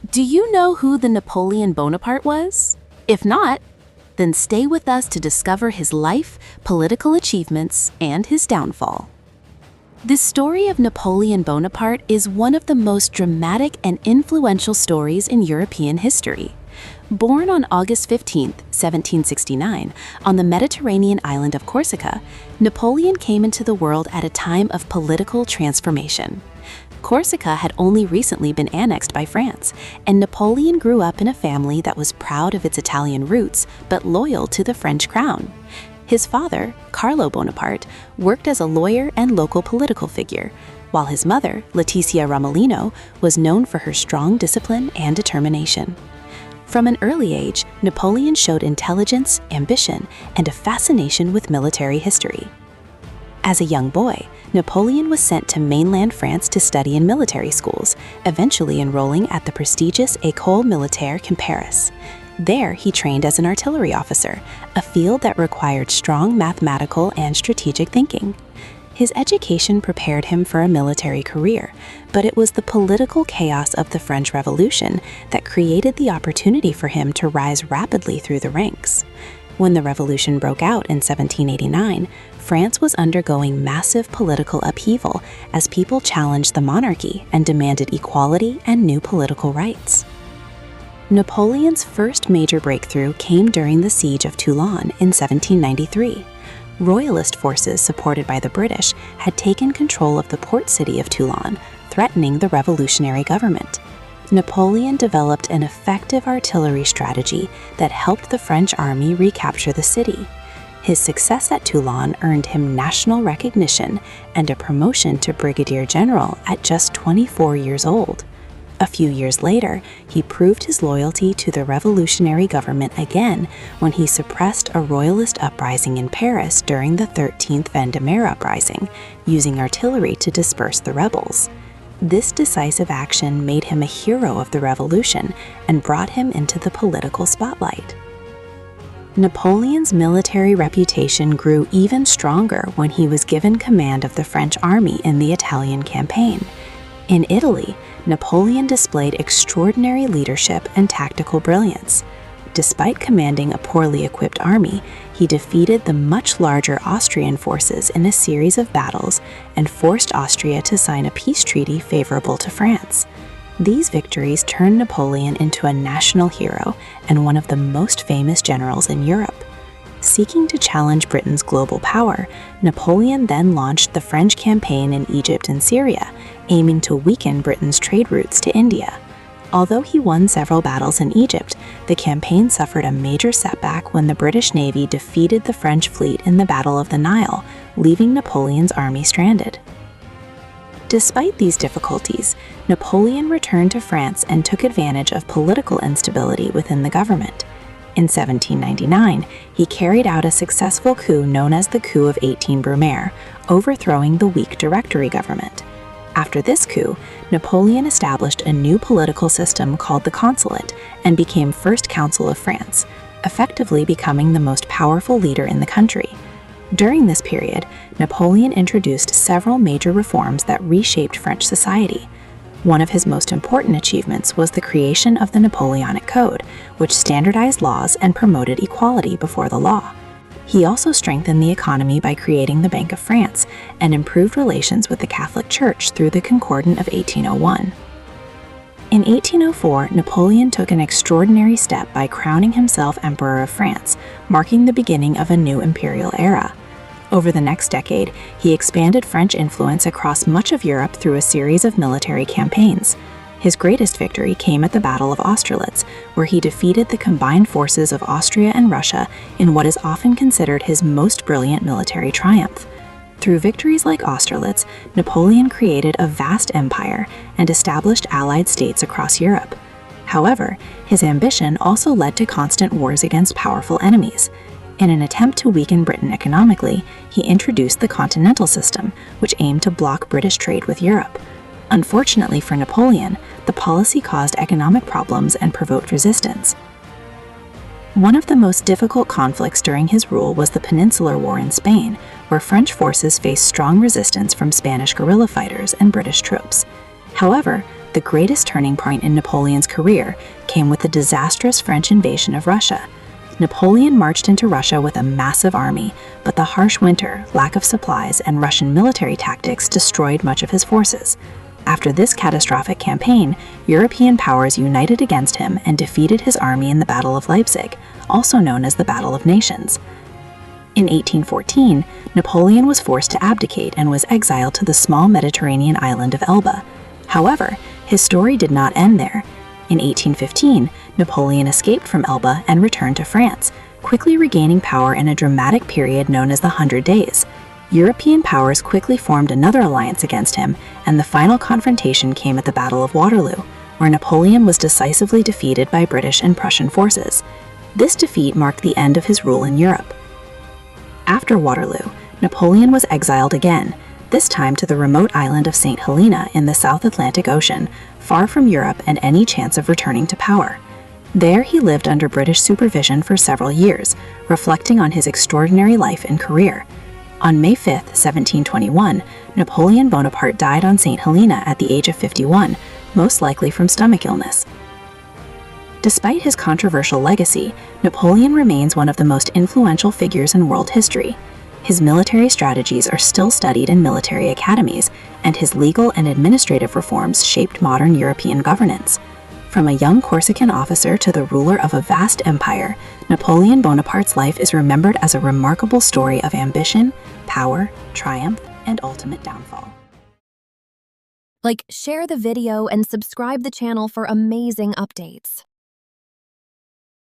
Do you know who the Napoleon Bonaparte was? If not, then stay with us to discover his life, political achievements, and his downfall. The story of Napoleon Bonaparte is one of the most dramatic and influential stories in European history. Born on August 15, 1769, on the Mediterranean island of Corsica, Napoleon came into the world at a time of political transformation. Corsica had only recently been annexed by France, and Napoleon grew up in a family that was proud of its Italian roots but loyal to the French crown. His father, Carlo Bonaparte, worked as a lawyer and local political figure, while his mother, Letizia Ramolino, was known for her strong discipline and determination. From an early age, Napoleon showed intelligence, ambition, and a fascination with military history. As a young boy, Napoleon was sent to mainland France to study in military schools, eventually enrolling at the prestigious École Militaire in Paris. There, he trained as an artillery officer, a field that required strong mathematical and strategic thinking. His education prepared him for a military career, but it was the political chaos of the French Revolution that created the opportunity for him to rise rapidly through the ranks. When the revolution broke out in 1789, France was undergoing massive political upheaval as people challenged the monarchy and demanded equality and new political rights. Napoleon's first major breakthrough came during the siege of Toulon in 1793. Royalist forces supported by the British had taken control of the port city of Toulon, threatening the revolutionary government. Napoleon developed an effective artillery strategy that helped the French army recapture the city. His success at Toulon earned him national recognition and a promotion to brigadier general at just 24 years old. A few years later, he proved his loyalty to the revolutionary government again when he suppressed a royalist uprising in Paris during the 13th Vendemiaire uprising, using artillery to disperse the rebels. This decisive action made him a hero of the revolution and brought him into the political spotlight. Napoleon's military reputation grew even stronger when he was given command of the French army in the Italian campaign. In Italy, Napoleon displayed extraordinary leadership and tactical brilliance. Despite commanding a poorly equipped army, he defeated the much larger Austrian forces in a series of battles and forced Austria to sign a peace treaty favorable to France. These victories turned Napoleon into a national hero and one of the most famous generals in Europe. Seeking to challenge Britain's global power, Napoleon then launched the French campaign in Egypt and Syria, aiming to weaken Britain's trade routes to India. Although he won several battles in Egypt, the campaign suffered a major setback when the British Navy defeated the French fleet in the Battle of the Nile, leaving Napoleon's army stranded. Despite these difficulties, Napoleon returned to France and took advantage of political instability within the government. In 1799, he carried out a successful coup known as the Coup of 18 Brumaire, overthrowing the weak Directory government. After this coup, Napoleon established a new political system called the Consulate and became First Consul of France, effectively becoming the most powerful leader in the country. During this period, Napoleon introduced several major reforms that reshaped French society. One of his most important achievements was the creation of the Napoleonic Code, which standardized laws and promoted equality before the law. He also strengthened the economy by creating the Bank of France and improved relations with the Catholic Church through the Concordat of 1801. In 1804, Napoleon took an extraordinary step by crowning himself Emperor of France, marking the beginning of a new imperial era. Over the next decade, he expanded French influence across much of Europe through a series of military campaigns. His greatest victory came at the Battle of Austerlitz, where he defeated the combined forces of Austria and Russia in what is often considered his most brilliant military triumph. Through victories like Austerlitz, Napoleon created a vast empire and established allied states across Europe. However, his ambition also led to constant wars against powerful enemies. In an attempt to weaken Britain economically, he introduced the Continental System, which aimed to block British trade with Europe. Unfortunately for Napoleon, the policy caused economic problems and provoked resistance. One of the most difficult conflicts during his rule was the Peninsular War in Spain, where French forces faced strong resistance from Spanish guerrilla fighters and British troops. However, The greatest turning point in Napoleon's career came with the disastrous French invasion of Russia. Napoleon marched into Russia with a massive army, but the harsh winter, lack of supplies, and Russian military tactics destroyed much of his forces. After this catastrophic campaign, European powers united against him and defeated his army in the Battle of Leipzig, also known as the Battle of Nations. In 1814, Napoleon was forced to abdicate and was exiled to the small Mediterranean island of Elba. However, his story did not end there. In 1815, Napoleon escaped from Elba and returned to France, quickly regaining power in a dramatic period known as the 100 Days. European powers quickly formed another alliance against him, and the final confrontation came at the Battle of Waterloo, where Napoleon was decisively defeated by British and Prussian forces. This defeat marked the end of his rule in Europe. After Waterloo, Napoleon was exiled again, this time to the remote island of St. Helena in the South Atlantic Ocean, far from Europe and any chance of returning to power. There he lived under British supervision for several years, reflecting on his extraordinary life and career. On May 5, 1721, Napoleon Bonaparte died on St. Helena at the age of 51, most likely from stomach illness. Despite his controversial legacy, Napoleon remains one of the most influential figures in world history. His military strategies are still studied in military academies, and his legal and administrative reforms shaped modern European governance. From a young Corsican officer to the ruler of a vast empire, Napoleon Bonaparte's life is remembered as a remarkable story of ambition, power, triumph, and ultimate downfall. Share the video and subscribe the channel for amazing updates.